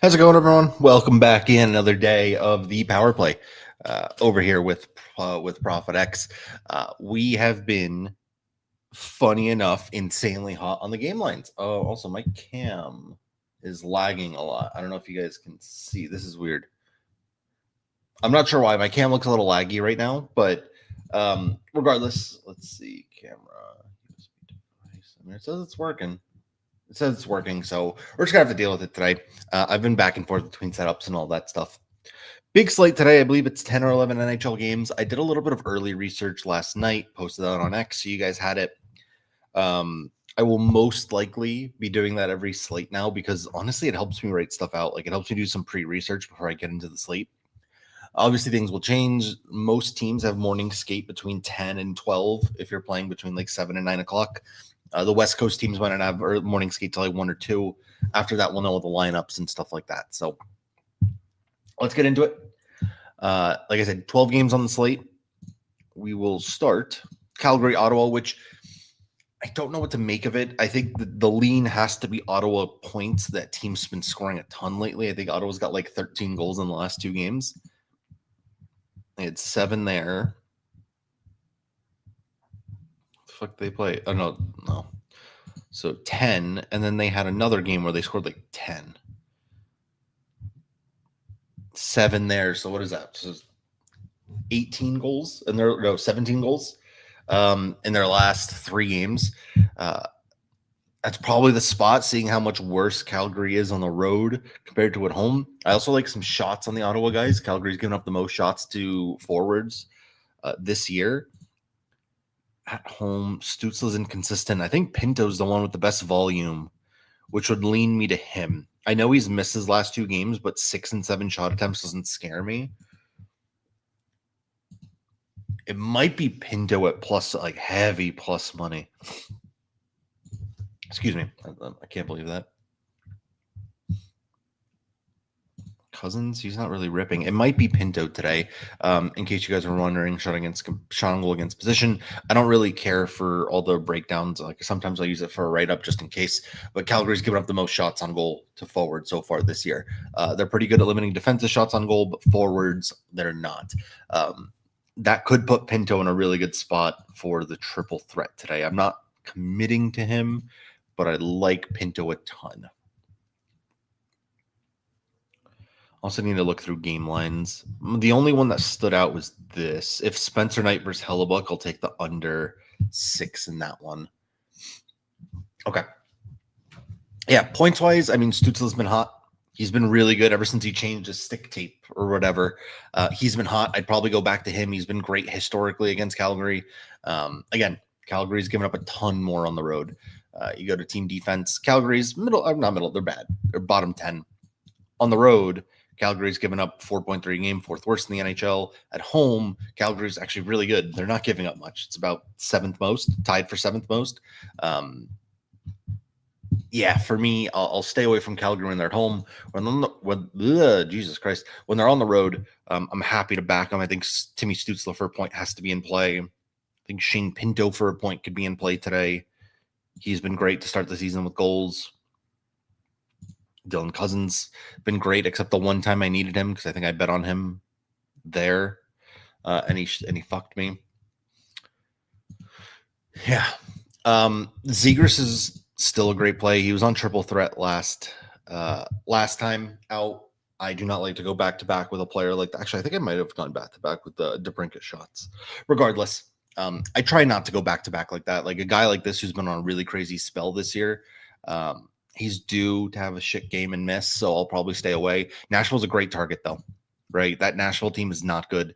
How's it going, everyone? Welcome back in another day of the PowerPlay over here with Profit X. We have been, funny enough, insanely hot on the game lines. Oh, also my cam is lagging a lot. I don't know if you guys can see. This is weird. I'm not sure why my cam looks a little laggy right now, but regardless, let's see camera. I mean, it says it's working. It says it's working, so we're just gonna have to deal with it today. I've been back and forth between setups and all that stuff. Big slate today. I believe it's 10 or 11 NHL games. I did a little bit of early research last night, posted that on X, so you guys had it. I will most likely be doing that every slate now because honestly, it helps me write stuff out. Like it helps me do some pre-research before I get into the slate. Obviously, things will change. Most teams have morning skate between 10 and 12 if you're playing between like 7 and 9 o'clock. The West Coast teams might not have morning skate till like 1 or 2. After that, we'll know the lineups and stuff like that. So let's get into it. Like I said, 12 games on the slate. We will start Calgary, Ottawa, which I don't know what to make of it. I think the lean has to be Ottawa points. That team's been scoring a ton lately. I think Ottawa's got like 13 goals in the last 2 games. They had 7 there. The fuck they play? Oh, no. So 10, and then they had another game where they scored like 10. 7 there. So what is that? So 18 goals and 17 goals in their last 3 games. That's probably the spot, seeing how much worse Calgary is on the road compared to at home. I also like some shots on the Ottawa guys. Calgary's given up the most shots to forwards this year. At home, Stützle's inconsistent. I think Pinto's the one with the best volume, which would lean me to him. I know he's missed his last 2 games, but 6 and 7 shot attempts doesn't scare me. It might be Pinto at plus, like heavy plus money. Excuse me. I can't believe that. Cousins, he's not really ripping. It might be Pinto today. In case you guys are wondering, shot on goal against position. I don't really care for all the breakdowns. Like sometimes I'll use it for a write up just in case. But Calgary's given up the most shots on goal to forward so far this year. They're pretty good at limiting defensive shots on goal, but forwards they're not. That could put Pinto in a really good spot for the triple threat today. I'm not committing to him, but I like Pinto a ton. Also need to look through game lines. The only one that stood out was this. If Spencer Knight versus Hellebuck, I'll take the under 6 in that one. Okay. Yeah, points-wise, I mean, Stützle's been hot. He's been really good ever since he changed his stick tape or whatever. He's been hot. I'd probably go back to him. He's been great historically against Calgary. Again, Calgary's given up a ton more on the road. You go to team defense. Calgary's not middle. They're bad. They're bottom 10. On the road, Calgary's given up 4.3 a game, 4th worst in the NHL. At home, Calgary's actually really good. They're not giving up much. It's about 7th most, tied for 7th most. Yeah, for me, I'll stay away from Calgary when they're at home. Jesus Christ, when they're on the road, I'm happy to back them. I think Timmy Stützle for a point has to be in play. I think Shane Pinto for a point could be in play today. He's been great to start the season with goals. Dylan Cousins been great, except the one time I needed him because I think I bet on him there, and he fucked me. Yeah, Zegras is still a great play. He was on triple threat last time out. I do not like to go back to back with a player like that. Actually, I think I might have gone back to back with the DeBrincat shots. Regardless, I try not to go back to back like that. Like a guy like this who's been on a really crazy spell this year. He's due to have a shit game and miss, so I'll probably stay away. Nashville's a great target, though, right? That Nashville team is not good,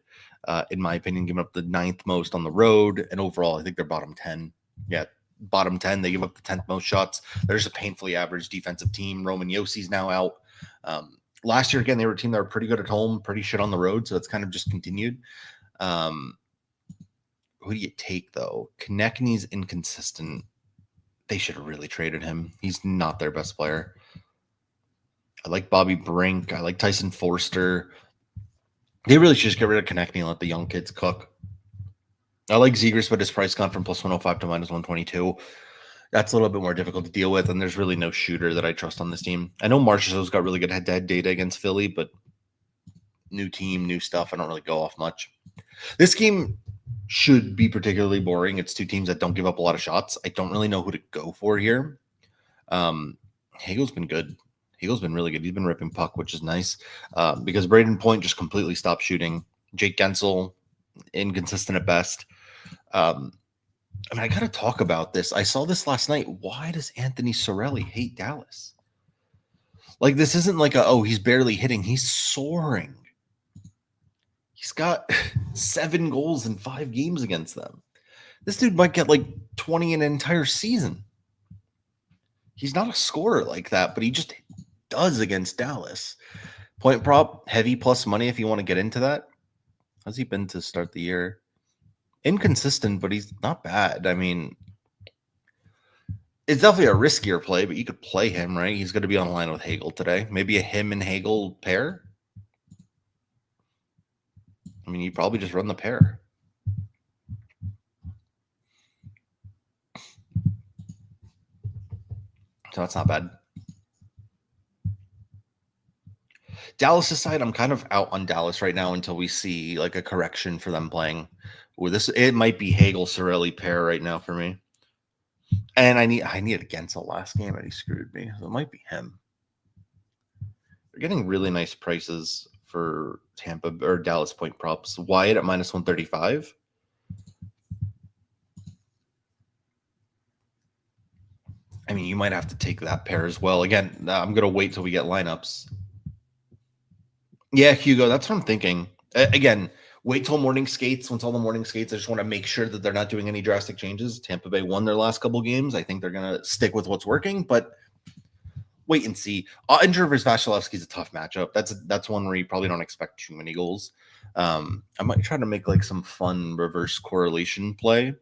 in my opinion, giving up the 9th most on the road. And overall, I think they're bottom 10. Yeah, bottom 10. They give up the 10th most shots. They're just a painfully average defensive team. Roman Yossi's now out. Last year, again, they were a team that were pretty good at home, pretty shit on the road, so it's kind of just continued. Who do you take, though? Konechny's inconsistent. They should have really traded him. He's not their best player. I like Bobby Brink. I like Tyson Forster. They really should just get rid of Konechny and let the young kids cook. I like Zegras, but his price gone from plus 105 to minus 122. That's a little bit more difficult to deal with, and there's really no shooter that I trust on this team. I know Marchessault's got really good head-to-head data against Philly, but new team, new stuff. I don't really go off much. This game should be particularly boring. It's two teams that don't give up a lot of shots. I don't really know who to go for here. Hagel's been good. Hagel's been really good. He's been ripping puck, which is nice because Braden Point just completely stopped shooting. Jake Gensel, inconsistent at best. I mean, I got to talk about this. I saw this last night. Why does Anthony Cirelli hate Dallas? Like, this isn't like he's barely hitting. He's soaring. He's got 7 goals in 5 games against them. This dude might get like 20 in an entire season. He's not a scorer like that, but he just does against Dallas. Point prop, heavy plus money if you want to get into that. How's he been to start the year? Inconsistent, but he's not bad. I mean, it's definitely a riskier play, but you could play him, right? He's going to be on line with Hagel today. Maybe a him and Hagel pair. I mean, you probably just run the pair. So that's not bad. Dallas aside, I'm kind of out on Dallas right now until we see like a correction for them playing. With this, it might be Hagel Cirelli pair right now for me. And I need against the last game and he screwed me. So it might be him. They're getting really nice prices for Tampa or Dallas point props. Wyatt at minus 135. I mean, you might have to take that pair as well. Again, I'm going to wait till we get lineups. Yeah, Hugo, that's what I'm thinking. Again, wait till morning skates. Once all the morning skates, I just want to make sure that they're not doing any drastic changes. Tampa Bay won their last couple games. I think they're going to stick with what's working, but wait and see. Ottinger versus Vasilevsky is a tough matchup. That's one where you probably don't expect too many goals. I might try to make like some fun reverse correlation play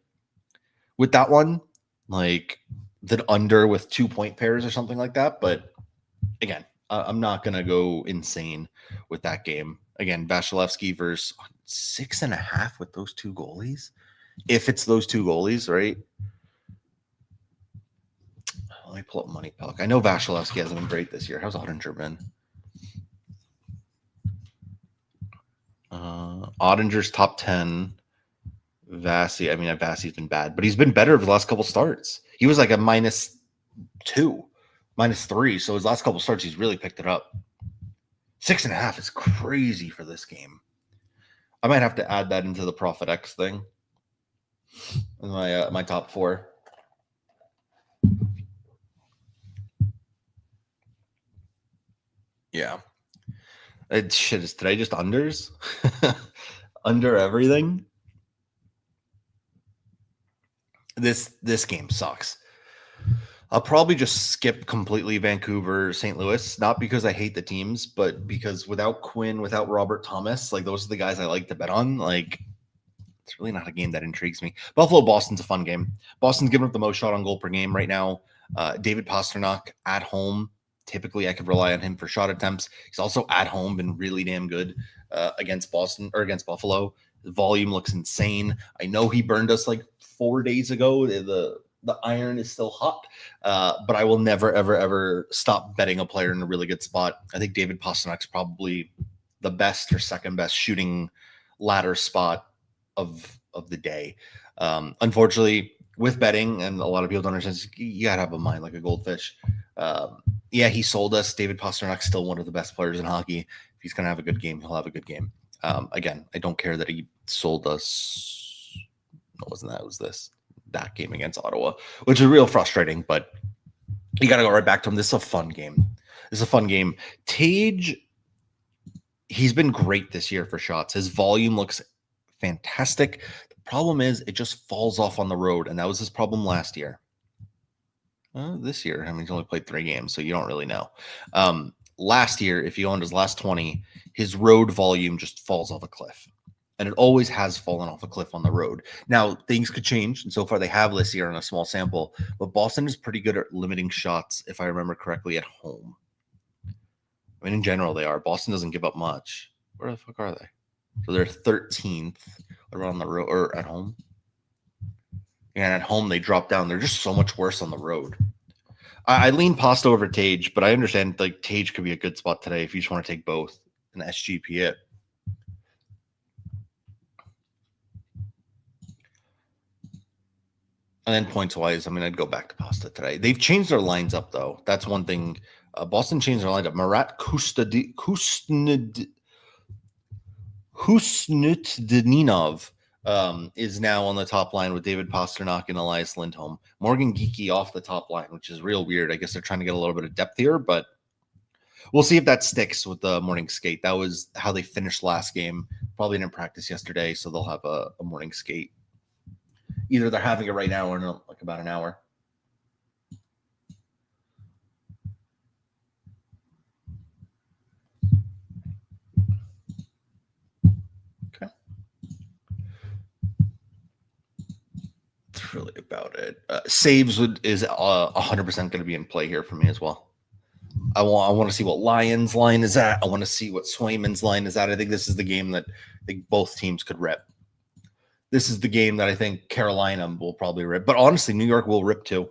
with that one, like the under with 2-point pairs or something like that. But again, I'm not going to go insane with that game. Again, Vasilevsky versus 6.5 with those 2 goalies. If it's those 2 goalies, right? Let me pull up Money Puck. I know Vasilevsky hasn't been great this year. How's Ottinger been? Ottinger's top 10. Vassy's been bad, but he's been better over the last couple starts. He was like a -2, -3. So his last couple starts, he's really picked it up. 6.5 is crazy for this game. I might have to add that into the Profit X thing. My top 4. Yeah. Did I just unders? Under everything? This game sucks. I'll probably just skip completely Vancouver, St. Louis, not because I hate the teams, but because without Quinn, without Robert Thomas, like those are the guys I like to bet on. Like, it's really not a game that intrigues me. Buffalo, Boston's a fun game. Boston's giving up the most shot on goal per game right now. David Pastrnak at home. Typically, I could rely on him for shot attempts. He's also at home been really damn good against Boston or against Buffalo. The volume looks insane. I know he burned us like 4 days ago. The iron is still hot, but I will never, ever, ever stop betting a player in a really good spot. I think David Pasternak's probably the best or second best shooting ladder spot of the day. Unfortunately, with betting, and a lot of people don't understand, you gotta have a mind like a goldfish. Yeah, he sold us. David Pasternak's still one of the best players in hockey. If he's gonna have a good game, he'll have a good game. Again, I don't care that he sold us. What wasn't that? It was that game against Ottawa, which is real frustrating, but you got to go right back to him. This is a fun game. Tage, he's been great this year for shots. His volume looks fantastic. The problem is it just falls off on the road, and that was his problem last year. This year, I mean, he's only played 3 games, so you don't really know. Last year, if you owned his last 20, his road volume just falls off a cliff. And it always has fallen off a cliff on the road. Now, things could change, and so far they have this year on a small sample, but Boston is pretty good at limiting shots, if I remember correctly, at home. I mean, in general, they are. Boston doesn't give up much. Where the fuck are they? So they're 13th around the road or at home. And at home, they drop down. They're just so much worse on the road. I lean Pasta over Tage, but I understand like Tage could be a good spot today if you just want to take both and SGP it. And then points wise, I mean, I'd go back to Pasta today. They've changed their lines up though. That's one thing. Boston changed their lineup. Marat Husnutdinov is now on the top line with David Pasternak and Elias Lindholm. Morgan Geekie off the top line, which is real weird. I guess they're trying to get a little bit of depth here, but we'll see if that sticks with the morning skate. That was how they finished last game. Probably didn't practice yesterday, so they'll have a morning skate. Either they're having it right now or in like about an hour. Okay. That's really about it. Saves is 100% going to be in play here for me as well. I want to see what Lions line is at. I want to see what Swayman's line is at. I think this is the game that I think both teams could rip. This is the game that I think Carolina will probably rip. But honestly, New York will rip too.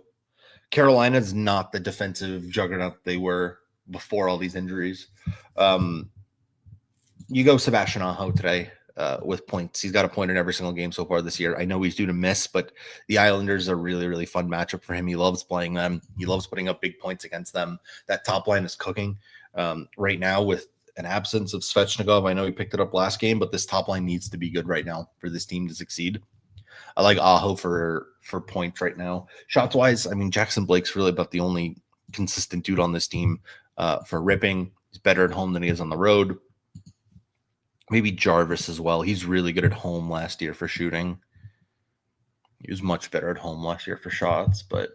Carolina is not the defensive juggernaut they were before all these injuries. You go Sebastian Aho today with points. He's got a point in every single game so far this year. I know he's due to miss, but the Islanders are a really, really fun matchup for him. He loves playing them. He loves putting up big points against them. That top line is cooking right now with an absence of Svechnikov. I know he picked it up last game, but this top line needs to be good right now for this team to succeed. I like Aho for points right now. Shots wise, I mean, Jackson Blake's really about the only consistent dude on this team for ripping. He's better at home than he is on the road. Maybe Jarvis as well. He's really good at home last year for shooting. He was much better at home last year for shots, but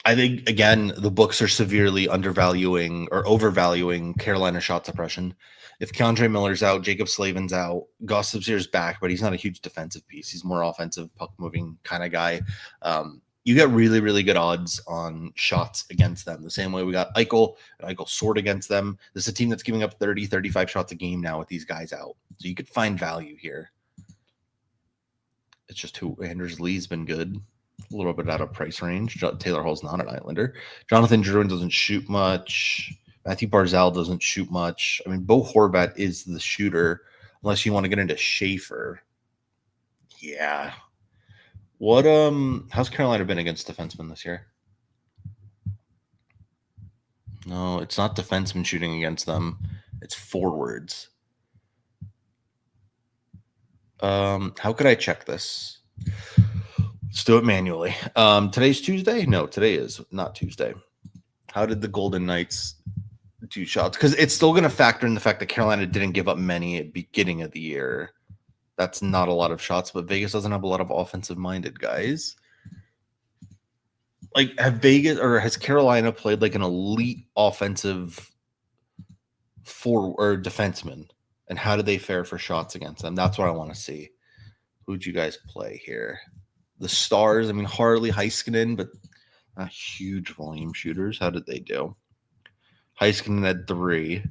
I think, again, the books are severely undervaluing or overvaluing Carolina shot suppression. If Keandre Miller's out, Jacob Slavin's out, Goss Subsier's back, but he's not a huge defensive piece. He's more offensive, puck-moving kind of guy. You get really, really good odds on shots against them. The same way we got Eichel and Eichel soared against them. This is a team that's giving up 30, 35 shots a game now with these guys out. So you could find value here. It's just who Anders Lee's been good. A little bit out of price range. Taylor Hall's not an Islander. Jonathan Drouin doesn't shoot much. Matthew Barzal doesn't shoot much. I mean, Bo Horvat is the shooter, unless you want to get into Schaefer. Yeah. What how's Carolina been against defensemen this year? No, it's not defensemen shooting against them. It's forwards. How could I check this? Let's do it manually. Today's Tuesday? No, today is not Tuesday. How did the Golden Knights do shots? Because it's still going to factor in the fact that Carolina didn't give up many at the beginning of the year. That's not a lot of shots, but Vegas doesn't have a lot of offensive-minded guys. Like, has Carolina played like an elite offensive or defenseman? And how do they fare for shots against them? That's what I want to see. Who'd you guys play here? The Stars, I mean, Harley, Heiskanen, but not huge volume shooters. How did they do? Heiskanen had 3.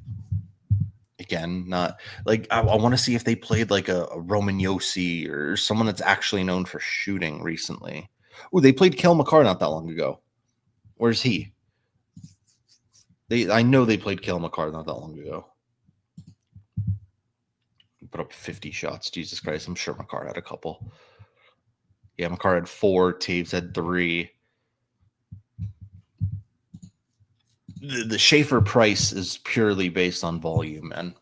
Again, not like I want to see if they played like a Roman Yossi or someone that's actually known for shooting recently. Oh, they played Cale Makar not that long ago. Where's he? I know they played Cale Makar not that long ago. Put up 50 shots. Jesus Christ, I'm sure Makar had a couple. Yeah, Makar had 4. Taves had 3. The Schaefer price is purely based on volume, man.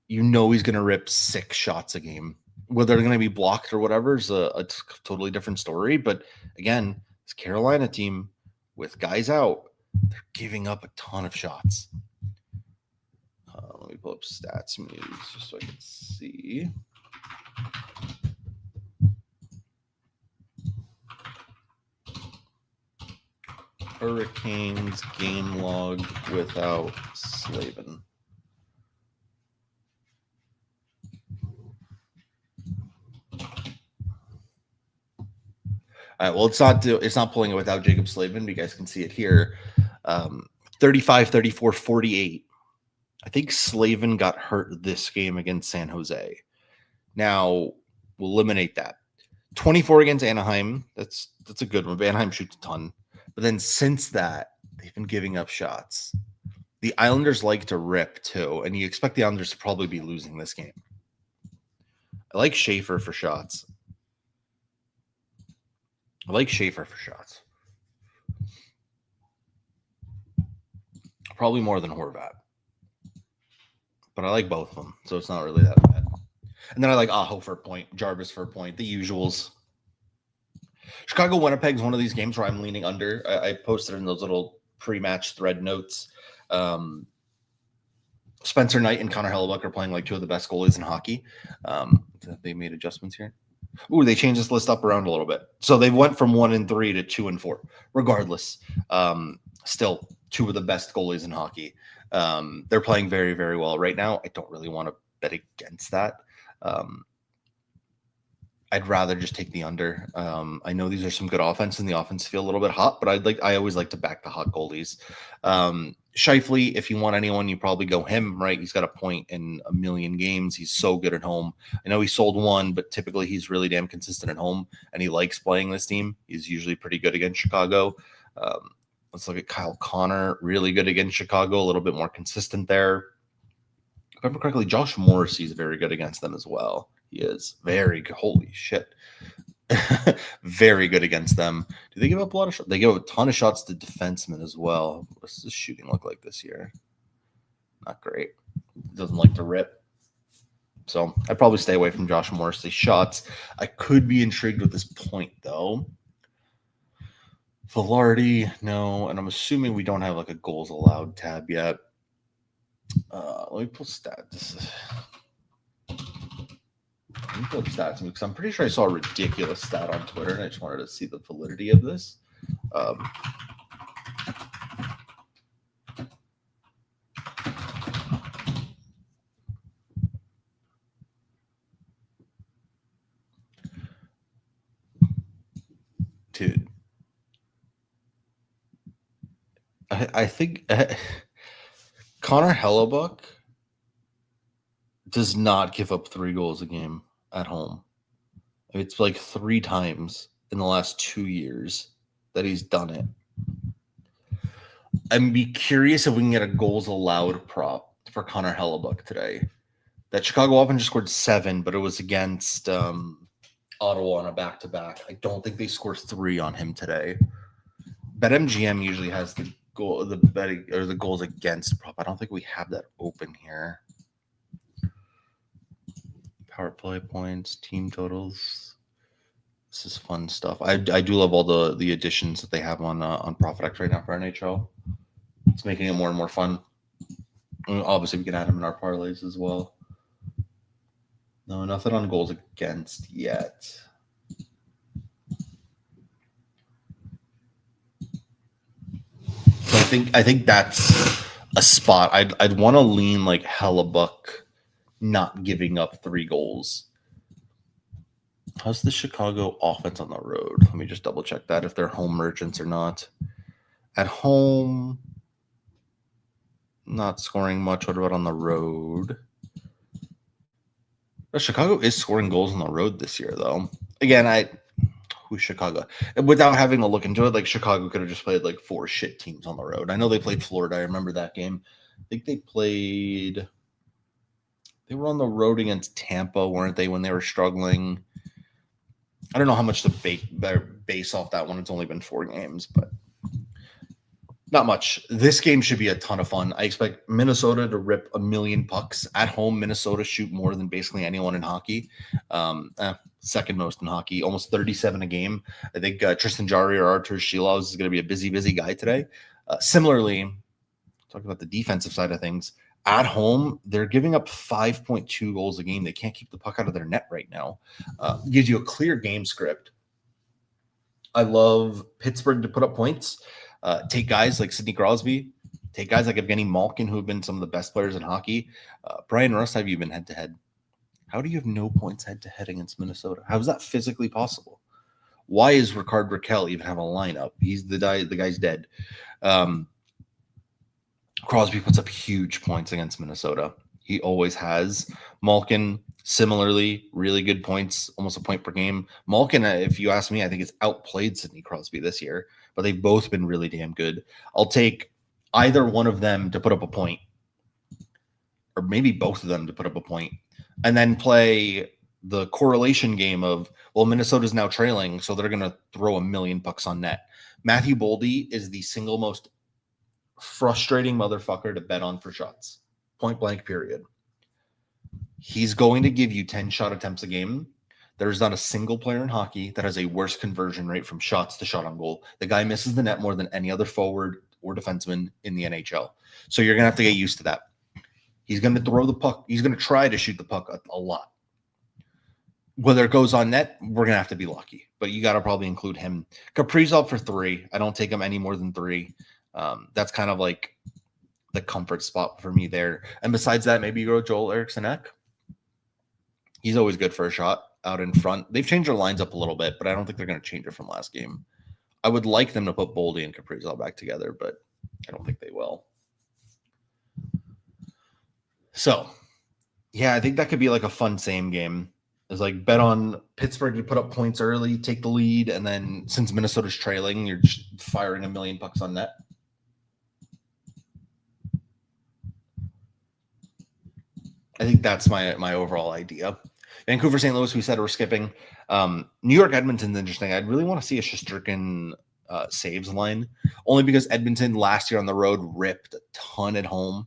You know he's going to rip 6 shots a game. Whether they're going to be blocked or whatever is a totally different story. But again, this Carolina team with guys out, they're giving up a ton of shots. Let me pull up stats news just so I can see. Hurricanes game log without Slavin. All right, well, it's not pulling it without Jacob Slavin. You guys can see it here. 35, 34, 48. I think Slavin got hurt this game against San Jose. Now, we'll eliminate that. 24 against Anaheim. That's a good one. But Anaheim shoots a ton. But then since that, they've been giving up shots. The Islanders like to rip too, and you expect the Islanders to probably be losing this game. I like Schaefer for shots. Probably more than Horvat. But I like both of them, so it's not really that bad. And then I like Aho for a point, Jarvis for a point, the usuals. Chicago Winnipeg's one of these games where I'm leaning under. I posted in those little pre-match thread notes. Spencer Knight and Connor Hellebuck are playing like two of the best goalies in hockey. They made adjustments here. Ooh, they changed this list up around a little bit. So they went from 1-3 to 2-4. Regardless, still two of the best goalies in hockey. They're playing very, very well right now. I don't really want to bet against that. I'd rather just take the under. I know these are some good offense, and the offense feel a little bit hot, but I always like to back the hot goalies. Scheifele, if you want anyone, you probably go him, right? He's got a point in a million games. He's so good at home. I know he sold one, but typically he's really damn consistent at home, and he likes playing this team. He's usually pretty good against Chicago. Let's look at Kyle Connor, really good against Chicago, a little bit more consistent there. If I remember correctly, Josh Morrissey is very good against them as well. He is very good. Holy shit. Very good against them. Do they give up a lot of shots? They give up a ton of shots to defensemen as well. What's this shooting look like this year? Not great. Doesn't like to rip. So I'd probably stay away from Josh Morrissey's shots. I could be intrigued with this point, though. Velarde, no. And I'm assuming we don't have like a goals allowed tab yet. Let me pull stats. Let me pull up stats because I'm pretty sure I saw a ridiculous stat on Twitter, and I just wanted to see the validity of this. Dude, I think Connor Hellebuck does not give up 3 goals a game at home. It's like 3 times in the last 2 years that he's done it. I'd be curious if we can get a goals allowed prop for Connor Hellebuck today. That Chicago offense just scored 7, but it was against Ottawa on a back-to-back. I don't think they scored 3 on him today. BetMGM usually has the goal, the betting or the goals against prop. I don't think we have that open here. PowerPlay points, team totals. This is fun stuff. I do love all the additions that they have on ProfitX right now for NHL. It's making it more and more fun. I mean, obviously, we can add them in our parlays as well. No, nothing on goals against yet. So I think that's a spot. I'd want to lean like Hellebuck not giving up 3 goals. How's the Chicago offense on the road? Let me just double check that if they're home merchants or not. At home, not scoring much. What about on the road? Chicago is scoring goals on the road this year, though. Again, who's Chicago? Without having a look into it, like Chicago could have just played like 4 shit teams on the road. I know they played Florida. I remember that game. I think they were on the road against Tampa, weren't they, when they were struggling? I don't know how much to base off that one. It's only been 4 games, but not much. This game should be a ton of fun. I expect Minnesota to rip a million pucks. At home, Minnesota shoot more than basically anyone in hockey. Second most in hockey, almost 37 a game. I think Tristan Jarry or Artur Shilov is going to be a busy guy today. Similarly, talking about the defensive side of things, at home, they're giving up 5.2 goals a game. They can't keep the puck out of their net right now. Gives you a clear game script. I love Pittsburgh to put up points. Take guys like Sidney Crosby. Take guys like Evgeny Malkin, who have been some of the best players in hockey. Brian Rust, have you been head-to-head? How do you have no points head-to-head against Minnesota? How is that physically possible? Why is Ricard Raquel even have a lineup? He's the guy's dead. Crosby puts up huge points against Minnesota. He always has. Malkin, similarly, really good points, almost a point per game. Malkin, if you ask me, I think has outplayed Sidney Crosby this year, but they've both been really damn good. I'll take either one of them to put up a point, or maybe both of them to put up a point, and then play the correlation game of, well, Minnesota's now trailing, so they're going to throw $1 million on net. Matthew Boldy is the single most frustrating motherfucker to bet on for shots. Point blank, period. He's going to give you 10 shot attempts a game. There's not a single player in hockey that has a worse conversion rate from shots to shot on goal. The guy misses the net more than any other forward or defenseman in the NHL. So you're going to have to get used to that. He's going to throw the puck. He's going to try to shoot the puck a lot. Whether it goes on net, we're going to have to be lucky. But you got to probably include him. Kaprizov for 3. I don't take him any more than 3. That's kind of like the comfort spot for me there. And besides that, maybe you go Joel Eriksson-Ek. He's always good for a shot out in front. They've changed their lines up a little bit, but I don't think they're going to change it from last game. I would like them to put Boldy and Kaprizov back together, but I don't think they will. So, yeah, I think that could be like a fun same game. It's like bet on Pittsburgh to put up points early, take the lead, and then since Minnesota's trailing, you're just firing $1 million on net. I think that's my overall idea. Vancouver, St. Louis, we said we're skipping. New York, Edmonton's interesting. I'd really want to see a Shesterkin saves line, only because Edmonton last year on the road ripped a ton at home.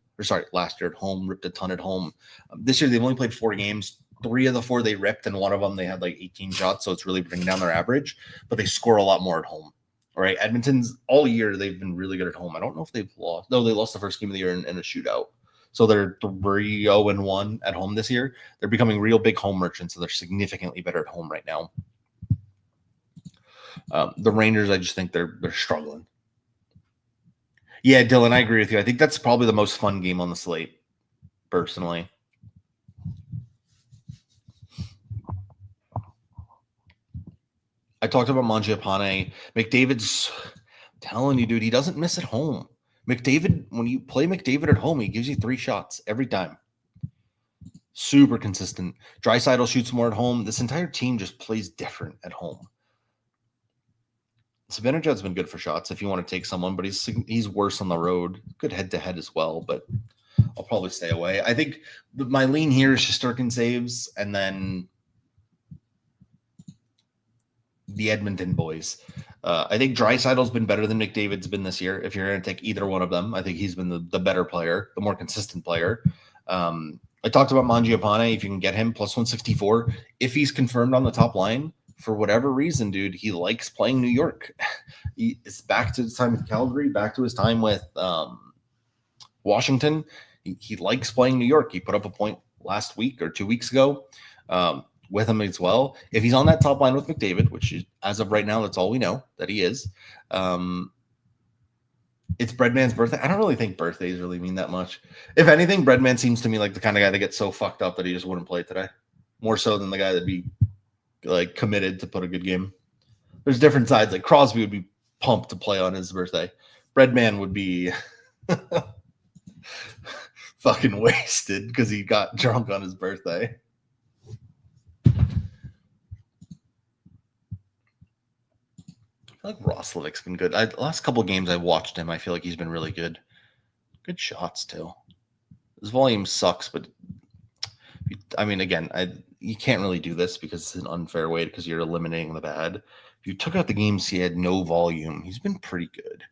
Last year at home ripped a ton at home. This year they've only played 4 games. 3 of the 4 they ripped, and one of them they had like 18 shots, so it's really bringing down their average. But they score a lot more at home. All right, Edmonton's all year they've been really good at home. I don't know if they've lost. No, they lost the first game of the year in a shootout. So they're 3-0-1 at home this year. They're becoming real big home merchants, so they're significantly better at home right now. The Rangers, I just think they're struggling. Yeah, Dylan, I agree with you. I think that's probably the most fun game on the slate, personally. I talked about Mangiapane. McDavid's telling you, dude, he doesn't miss at home. McDavid, when you play McDavid at home, he gives you 3 shots every time. Super consistent. Draisaitl shoots more at home. This entire team just plays different at home. Zibanejad's been good for shots if you want to take someone, but he's worse on the road. Good head-to-head as well, but I'll probably stay away. I think my lean here is Shesterkin saves, and then the Edmonton boys. I think Draisaitl's been better than McDavid's been this year. If you're going to take either one of them, I think he's been the better player, the more consistent player. I talked about Mangiapane. If you can get him plus 164, if he's confirmed on the top line, for whatever reason, dude, he likes playing New York. It's back to his time with Calgary, back to his time with Washington. He likes playing New York. He put up a point last week or 2 weeks ago with him as well. If he's on that top line with McDavid, which is, as of right now, that's all we know that he is. It's Breadman's birthday. I don't really think birthdays really mean that much. If anything, Breadman seems to me like the kind of guy that gets so fucked up that he just wouldn't play today. More so than the guy that'd be like committed to put a good game. There's different sides. Like Crosby would be pumped to play on his birthday. Breadman would be fucking wasted because he got drunk on his birthday. I feel like Roslovic's been good. The last couple of games I've watched him, I feel like he's been really good. Good shots too. His volume sucks, but I mean, again, you can't really do this because it's an unfair way because you're eliminating the bad. If you took out the games he had no volume, he's been pretty good.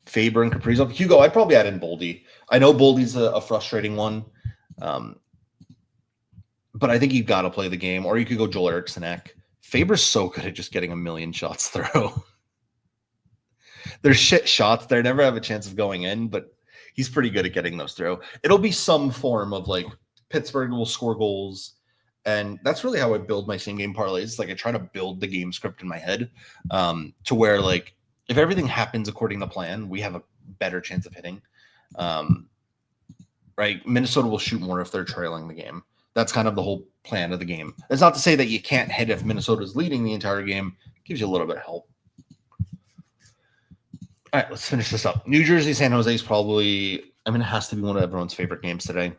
Faber and Kaprizov. Hugo, I'd probably add in Boldy. I know Boldy's a frustrating one, but I think you've got to play the game. Or you could go Joel Eriksson-Ek. Faber's so good at just getting 1 million shots through. There's shit shots. They never have a chance of going in, but he's pretty good at getting those through. It'll be some form of like Pittsburgh will score goals. And that's really how I build my same game parlays. Like I try to build the game script in my head to where like if everything happens according to plan, we have a better chance of hitting. Right? Minnesota will shoot more if they're trailing the game. That's kind of the whole plan of the game. It's not to say that you can't hit if Minnesota's leading the entire game. It gives you a little bit of help. All right, let's finish this up. New Jersey, San Jose is probably I mean, it has to be one of everyone's favorite games today.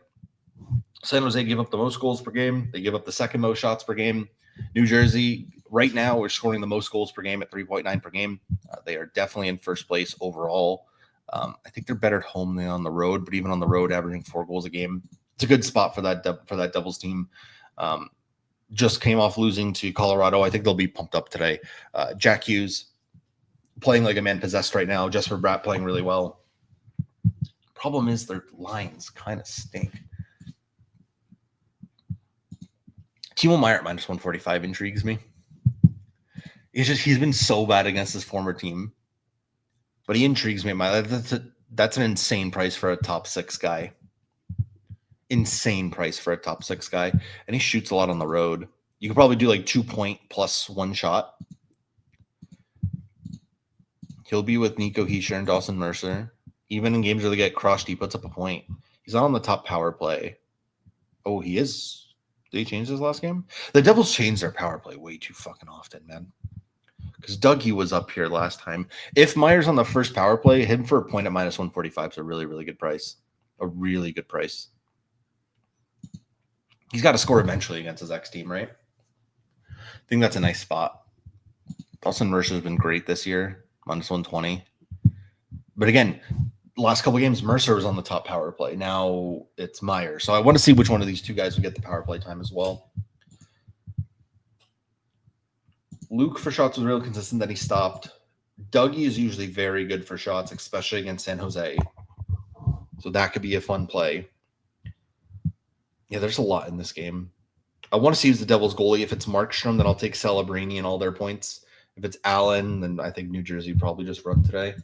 San Jose give up the most goals per game. They give up the second most shots per game. New Jersey, right now, we're scoring the most goals per game at 3.9 per game. They are definitely in first place overall. I think they're better at home than on the road, but even on the road, averaging 4 goals a game. It's a good spot for that Devils team. Just came off losing to Colorado. I think they'll be pumped up today. Jack Hughes playing like a man possessed right now. Jesper Bratt playing really well. Problem is their lines kind of stink. Timo Meier at minus 145 intrigues me. He's been so bad against his former team, but he intrigues me. That's an insane price for a top 6 guy. Insane price for a top 6 guy, and he shoots a lot on the road. You could probably do like 2 point plus 1 shot. He'll be with Nico Hischier and Dawson Mercer. Even in games where they get crushed, he puts up a point. He's not on the top power play. Oh, he is. Did he change his last game? The Devils changed their power play way too fucking often, man. Because Dougie was up here last time. If Meier's on the first power play, him for a point at minus 145 is a really, really good price. A really good price. He's got to score eventually against his ex-team, right? I think that's a nice spot. Dawson Mercer's been great this year, minus 120. But again, last couple of games, Mercer was on the top power play. Now it's Meier. So I want to see which one of these two guys will get the power play time as well. Luke for shots was real consistent. Then he stopped. Dougie is usually very good for shots, especially against San Jose. So that could be a fun play. Yeah, there's a lot in this game. I want to see who's the Devils goalie. If it's Markstrom, then I'll take Celebrini and all their points. If it's Allen, then I think New Jersey probably just run today.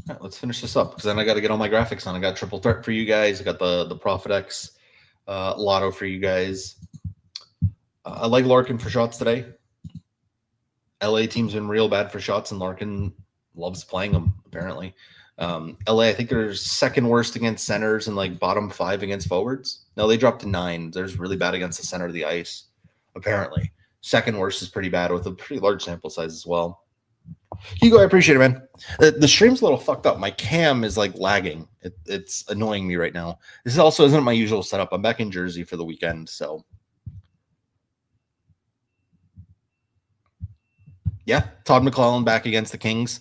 All right, let's finish this up because then I got to get all my graphics on. I got triple threat for you guys. I got the Profit X lotto for you guys. I like Larkin for shots today. LA team's been real bad for shots, and Larkin loves playing them, apparently. LA, I think they're second worst against centers and like bottom 5 against forwards. No, they dropped to 9. They're really bad against the center of the ice, apparently. Second worst is pretty bad with a pretty large sample size as well. Hugo, I appreciate it, man. The stream's a little fucked up. My cam is like lagging. It's annoying me right now. This also isn't my usual setup. I'm back in Jersey for the weekend, so. Yeah, Todd McClellan back against the Kings,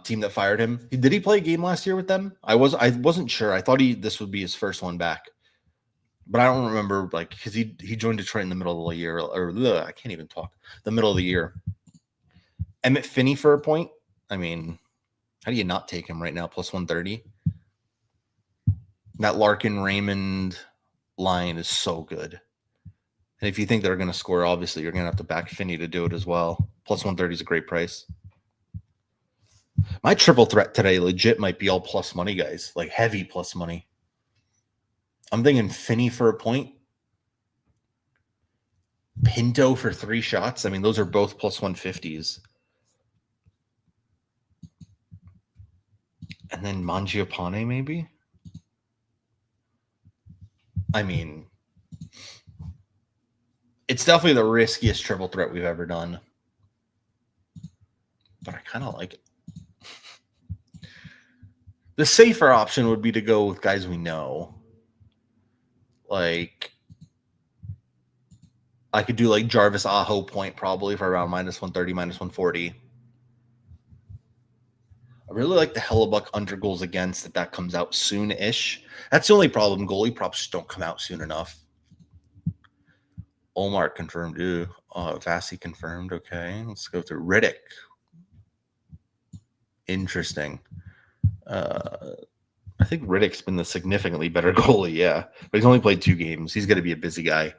team that fired him. Did he play a game last year with them? I wasn't sure. I thought this would be his first one back, but I don't remember because he joined Detroit in the middle of the year, or I can't even talk. The middle of the year. Emmett Finney for a point. I mean, how do you not take him right now? Plus 130. That Larkin Raymond line is so good. And if you think they're going to score, obviously you're going to have to back Finney to do it as well. Plus 130 is a great price. My triple threat today legit might be all plus money, guys. Like heavy plus money. I'm thinking Finney for a point. Pinto for 3 shots. I mean, those are both plus 150s. And then Mangiapane, maybe? I mean, it's definitely the riskiest triple threat we've ever done. But I kind of like it. The safer option would be to go with guys we know. Like, I could do like Jarvis Aho point probably for around minus 130, minus 140. I really like the Hellebuck under goals against that comes out soon-ish. That's the only problem. Goalie props just don't come out soon enough. Omar confirmed. Vasi confirmed. Okay, let's go through Riddick. Interesting. I think Riddick's been the significantly better goalie, yeah. But he's only played 2 games. He's going to be a busy guy.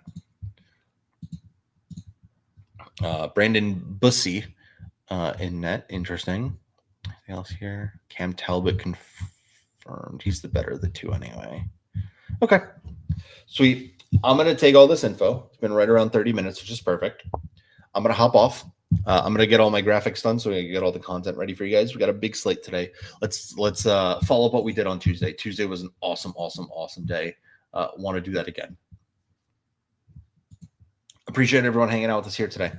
Brandon Bussey in net. Interesting. Anything else here? Cam Talbot confirmed. He's the better of the 2 anyway. Okay. Sweet. I'm going to take all this info. It's been right around 30 minutes, which is perfect. I'm going to hop off. I'm going to get all my graphics done so we can get all the content ready for you guys. We got a big slate today. Let's follow up what we did on Tuesday. Tuesday was an awesome day. Want to do that again. Appreciate everyone hanging out with us here today.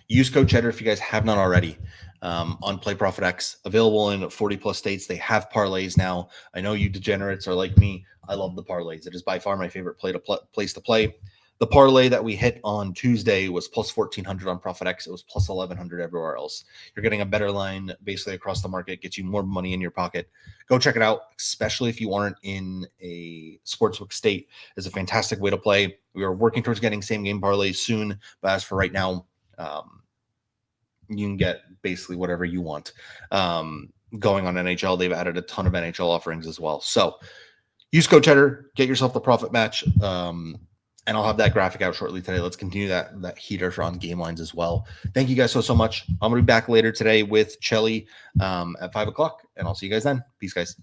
Use code Cheddar if you guys have not already on Play Profit X. Available in 40 plus states. They have parlays now. I know you degenerates are like me. I love the parlays. It is by far my favorite place to play. The parlay that we hit on Tuesday was plus 1,400 on Profit X. It was plus 1,100 everywhere else. You're getting a better line basically across the market, gets you more money in your pocket. Go check it out, especially if you aren't in a sportsbook state. It's a fantastic way to play. We are working towards getting same game parlays soon, but as for right now, you can get basically whatever you want. Going on NHL, they've added a ton of NHL offerings as well. So use code Cheddar, get yourself the profit match. And I'll have that graphic out shortly today. Let's continue that heater on game lines as well. Thank you guys so much. I'm going to be back later today with Chelly at 5 o'clock, and I'll see you guys then. Peace, guys.